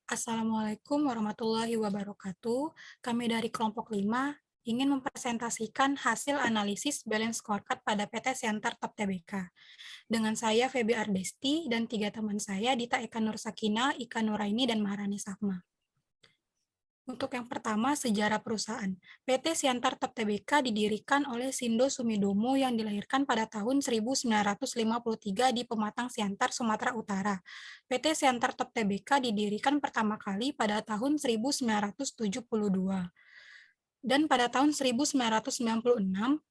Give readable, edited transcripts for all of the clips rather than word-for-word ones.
Assalamualaikum warahmatullahi wabarakatuh. Kami dari kelompok 5 ingin mempresentasikan hasil analisis balance scorecard pada PT Siantar Top Tbk. Dengan saya Feby Ardesti dan 3 teman saya Dita Eka Nur Sakina, Ika Nuraini, dan Maharani Safma. Untuk yang pertama, sejarah perusahaan. PT Siantar Top Tbk didirikan oleh Sindo Sumidomo yang dilahirkan pada tahun 1953 di Pematang Siantar, Sumatera Utara. PT Siantar Top Tbk didirikan pertama kali pada tahun 1972. Dan pada tahun 1996,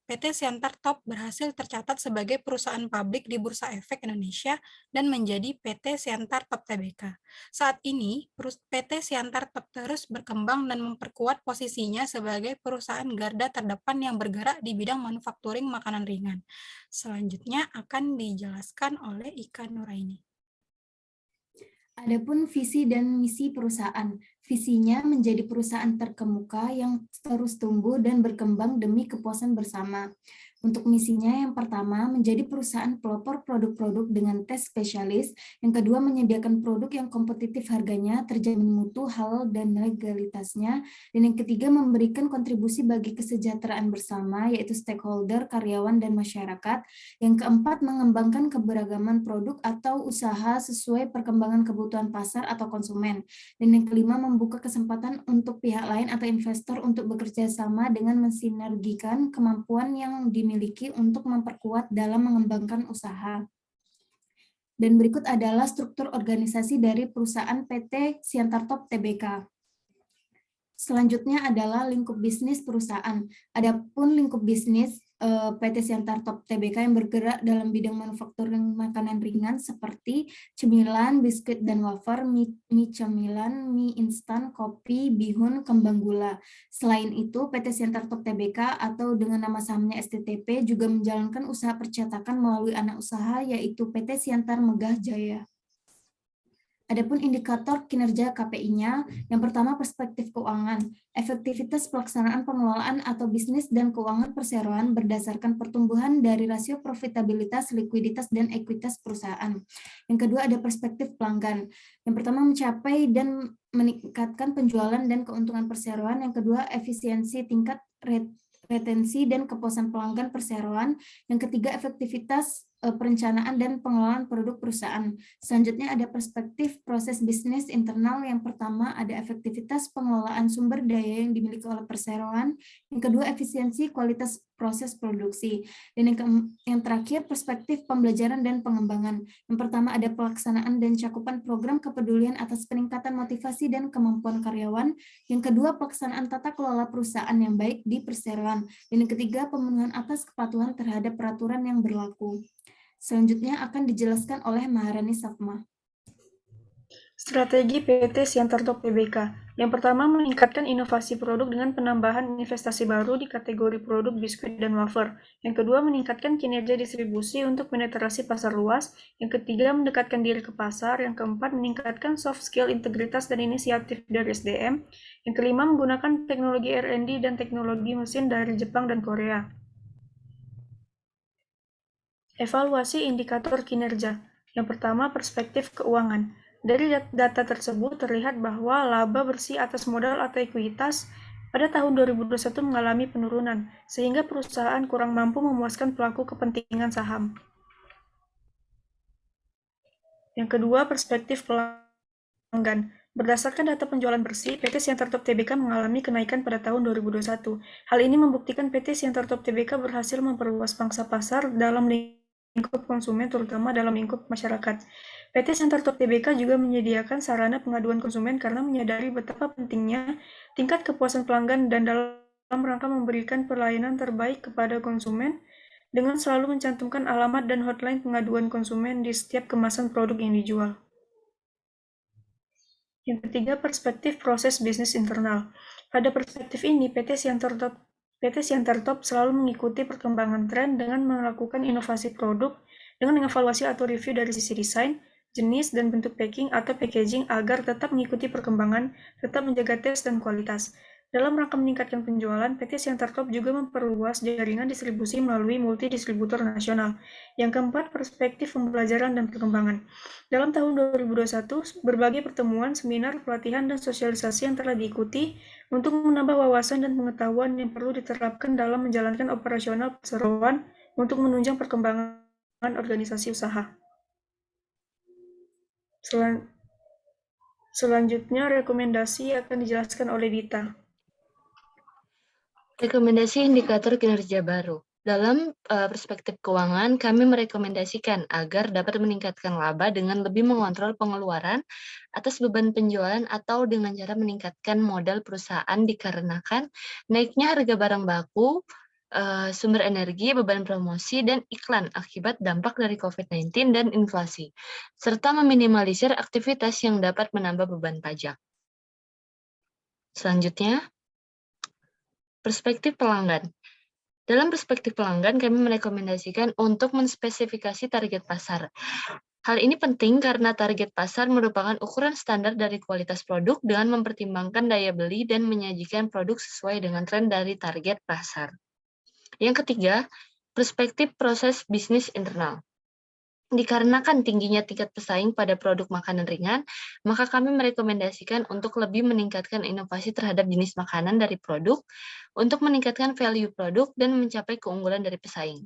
PT Siantar Top berhasil tercatat sebagai perusahaan publik di Bursa Efek Indonesia dan menjadi PT Siantar Top Tbk. Saat ini, PT Siantar Top terus berkembang dan memperkuat posisinya sebagai perusahaan garda terdepan yang bergerak di bidang manufakturing makanan ringan. Selanjutnya akan dijelaskan oleh Ika Nuraini. Adapun visi dan misi perusahaan. Visinya menjadi perusahaan terkemuka yang terus tumbuh dan berkembang demi kepuasan bersama. Untuk misinya yang pertama, menjadi perusahaan pelopor produk-produk dengan tes spesialis. Yang kedua, menyediakan produk yang kompetitif harganya, terjamin mutu, halal, dan legalitasnya. Dan yang ketiga, memberikan kontribusi bagi kesejahteraan bersama, yaitu stakeholder, karyawan, dan masyarakat. Yang keempat, mengembangkan keberagaman produk atau usaha sesuai perkembangan kebutuhan pasar atau konsumen. Dan yang kelima, membuka kesempatan untuk pihak lain atau investor untuk bekerja sama dengan mensinergikan kemampuan yang dimiliki untuk memperkuat dalam mengembangkan usaha. Dan berikut adalah struktur organisasi dari perusahaan PT Siantar Top Tbk. Selanjutnya adalah lingkup bisnis perusahaan. Adapun lingkup bisnis PT Siantar Top Tbk yang bergerak dalam bidang manufakturing makanan ringan seperti cemilan, biskuit dan wafer, mie cemilan, mie instan, kopi, bihun, kembang gula. Selain itu, PT Siantar Top Tbk atau dengan nama sahamnya STTP juga menjalankan usaha percetakan melalui anak usaha yaitu PT Siantar Megah Jaya. Adapun indikator kinerja KPI-nya, yang pertama perspektif keuangan, efektivitas pelaksanaan pengelolaan atau bisnis dan keuangan perseroan berdasarkan pertumbuhan dari rasio profitabilitas, likuiditas, dan ekuitas perusahaan. Yang kedua ada perspektif pelanggan, yang pertama mencapai dan meningkatkan penjualan dan keuntungan perseroan, yang kedua efisiensi tingkat retensi dan kepuasan pelanggan perseroan, yang ketiga efektivitas perencanaan dan pengelolaan produk perusahaan. Selanjutnya ada perspektif proses bisnis internal. Yang pertama ada efektivitas pengelolaan sumber daya yang dimiliki oleh perseroan. Yang kedua efisiensi kualitas proses produksi. Dan yang terakhir perspektif pembelajaran dan pengembangan. Yang pertama ada pelaksanaan dan cakupan program kepedulian atas peningkatan motivasi dan kemampuan karyawan. Yang kedua pelaksanaan tata kelola perusahaan yang baik di perseroan. Dan yang ketiga pemenuhan atas kepatuhan terhadap peraturan yang berlaku. Selanjutnya akan dijelaskan oleh Maharani Safma. Strategi PT Siantar Top Tbk. Yang pertama, meningkatkan inovasi produk dengan penambahan investasi baru di kategori produk biskuit dan wafer. Yang kedua, meningkatkan kinerja distribusi untuk penetrasi pasar luas. Yang ketiga, mendekatkan diri ke pasar. Yang keempat, meningkatkan soft skill, integritas, dan inisiatif dari SDM. Yang kelima, menggunakan teknologi R&D dan teknologi mesin dari Jepang dan Korea. Evaluasi indikator kinerja. Yang pertama, perspektif keuangan. Dari data tersebut terlihat bahwa laba bersih atas modal atau ekuitas pada tahun 2021 mengalami penurunan, sehingga perusahaan kurang mampu memuaskan pelaku kepentingan saham. Yang kedua, perspektif pelanggan. Berdasarkan data penjualan bersih, PT Siantar Top Tbk mengalami kenaikan pada tahun 2021. Hal ini membuktikan PT Siantar Top Tbk berhasil memperluas pangsa pasar dalam lingkup konsumen, terutama dalam lingkup masyarakat. PT Siantar Top Tbk juga menyediakan sarana pengaduan konsumen karena menyadari betapa pentingnya tingkat kepuasan pelanggan dan dalam rangka memberikan pelayanan terbaik kepada konsumen dengan selalu mencantumkan alamat dan hotline pengaduan konsumen di setiap kemasan produk yang dijual. Yang ketiga, perspektif proses bisnis internal. Pada perspektif ini, PT Siantar Top selalu mengikuti perkembangan tren dengan melakukan inovasi produk dengan mengevaluasi atau review dari sisi desain, jenis, dan bentuk packing atau packaging agar tetap mengikuti perkembangan, tetap menjaga tes dan kualitas. Dalam rangka meningkatkan penjualan, PT Siantar Top juga memperluas jaringan distribusi melalui multi-distributor nasional. Yang keempat, perspektif pembelajaran dan perkembangan. Dalam tahun 2021, berbagai pertemuan, seminar, pelatihan, dan sosialisasi yang telah diikuti untuk menambah wawasan dan pengetahuan yang perlu diterapkan dalam menjalankan operasional perseroan untuk menunjang perkembangan organisasi usaha. Selanjutnya, rekomendasi akan dijelaskan oleh Dita. Rekomendasi indikator kinerja baru. Dalam perspektif keuangan, kami merekomendasikan agar dapat meningkatkan laba dengan lebih mengontrol pengeluaran atas beban penjualan atau dengan cara meningkatkan modal perusahaan dikarenakan naiknya harga barang baku, sumber energi, beban promosi, dan iklan akibat dampak dari COVID-19 dan inflasi, serta meminimalisir aktivitas yang dapat menambah beban pajak. Selanjutnya, perspektif pelanggan. Dalam perspektif pelanggan, kami merekomendasikan untuk menspesifikasi target pasar. Hal ini penting karena target pasar merupakan ukuran standar dari kualitas produk dengan mempertimbangkan daya beli dan menyajikan produk sesuai dengan tren dari target pasar. Yang ketiga, perspektif proses bisnis internal. Dikarenakan tingginya tingkat pesaing pada produk makanan ringan, maka kami merekomendasikan untuk lebih meningkatkan inovasi terhadap jenis makanan dari produk untuk meningkatkan value produk dan mencapai keunggulan dari pesaing.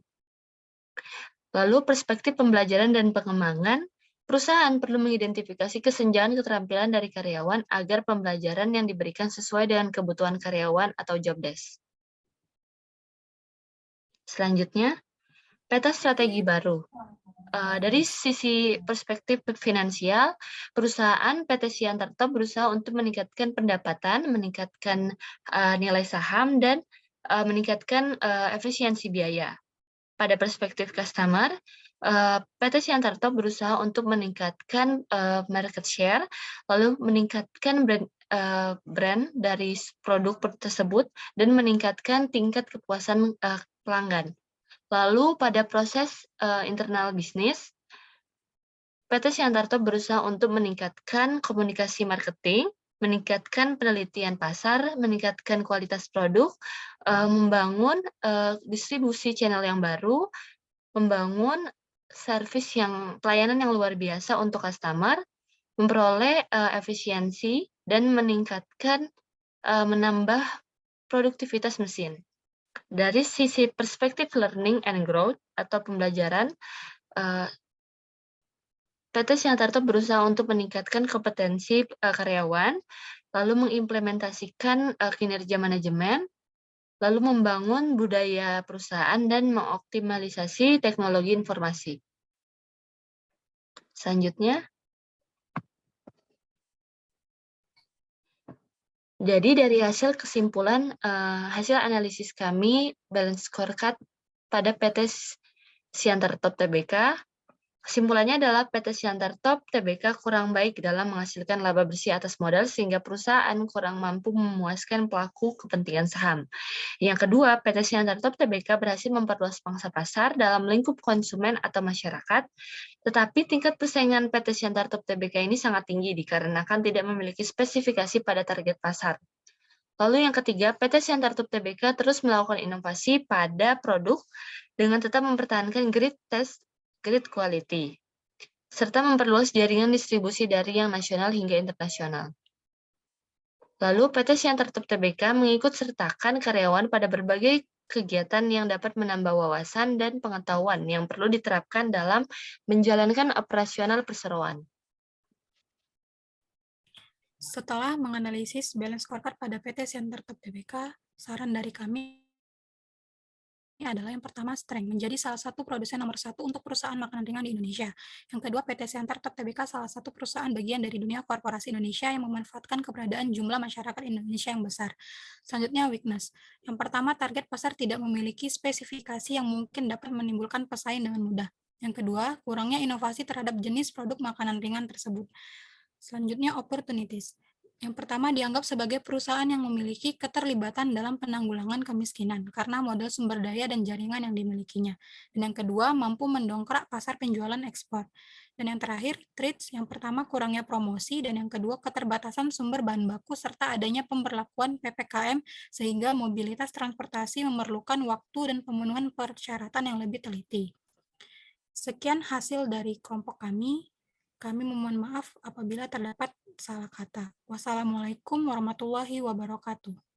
Lalu perspektif pembelajaran dan pengembangan, perusahaan perlu mengidentifikasi kesenjangan keterampilan dari karyawan agar pembelajaran yang diberikan sesuai dengan kebutuhan karyawan atau job desk. Selanjutnya, peta strategi baru. Dari sisi perspektif finansial, perusahaan PT Siantar Top berusaha untuk meningkatkan pendapatan, meningkatkan nilai saham, dan meningkatkan efisiensi biaya. Pada perspektif customer, PT Siantar Top berusaha untuk meningkatkan market share, lalu meningkatkan brand dari produk tersebut, dan meningkatkan tingkat kepuasan pelanggan. Lalu pada proses internal bisnis, PT Siantar Top berusaha untuk meningkatkan komunikasi marketing, meningkatkan penelitian pasar, meningkatkan kualitas produk, membangun distribusi channel yang baru, membangun pelayanan yang luar biasa untuk customer, memperoleh efisiensi, dan menambah produktivitas mesin. Dari sisi perspektif learning and growth atau pembelajaran, PT Siantar Top berusaha untuk meningkatkan kompetensi karyawan, lalu mengimplementasikan kinerja manajemen, lalu membangun budaya perusahaan dan mengoptimalisasi teknologi informasi. Selanjutnya, jadi dari hasil analisis kami balance scorecard pada PT Siantar Top Tbk, kesimpulannya adalah PT Siantar Top Tbk kurang baik dalam menghasilkan laba bersih atas modal sehingga perusahaan kurang mampu memuaskan pelaku kepentingan saham. Yang kedua, PT Siantar Top Tbk berhasil memperluas pangsa pasar dalam lingkup konsumen atau masyarakat, tetapi tingkat persaingan PT Siantar Top Tbk ini sangat tinggi dikarenakan tidak memiliki spesifikasi pada target pasar. Lalu yang ketiga, PT Siantar Top Tbk terus melakukan inovasi pada produk dengan tetap mempertahankan grid quality, serta memperluas jaringan distribusi dari yang nasional hingga internasional. Lalu PT Siantar Top Tbk mengikut sertakan karyawan pada berbagai kegiatan yang dapat menambah wawasan dan pengetahuan yang perlu diterapkan dalam menjalankan operasional perseroan. Setelah menganalisis balance scorecard pada PT Siantar Top Tbk, saran dari kami adalah yang pertama, strength, menjadi salah satu produsen nomor 1 untuk perusahaan makanan ringan di Indonesia. Yang kedua, PT Siantar Top Tbk salah satu perusahaan bagian dari dunia korporasi Indonesia yang memanfaatkan keberadaan jumlah masyarakat Indonesia yang besar. Selanjutnya, weakness. Yang pertama, target pasar tidak memiliki spesifikasi yang mungkin dapat menimbulkan pesaing dengan mudah. Yang kedua, kurangnya inovasi terhadap jenis produk makanan ringan tersebut. Selanjutnya, opportunities. Yang pertama dianggap sebagai perusahaan yang memiliki keterlibatan dalam penanggulangan kemiskinan karena modal sumber daya dan jaringan yang dimilikinya. Dan yang kedua, mampu mendongkrak pasar penjualan ekspor. Dan yang terakhir, TRIDS, yang pertama kurangnya promosi, dan yang kedua keterbatasan sumber bahan baku serta adanya pemberlakuan PPKM sehingga mobilitas transportasi memerlukan waktu dan pemenuhan persyaratan yang lebih teliti. Sekian hasil dari kelompok kami. Kami memohon maaf apabila terdapat salah kata. Wassalamualaikum warahmatullahi wabarakatuh.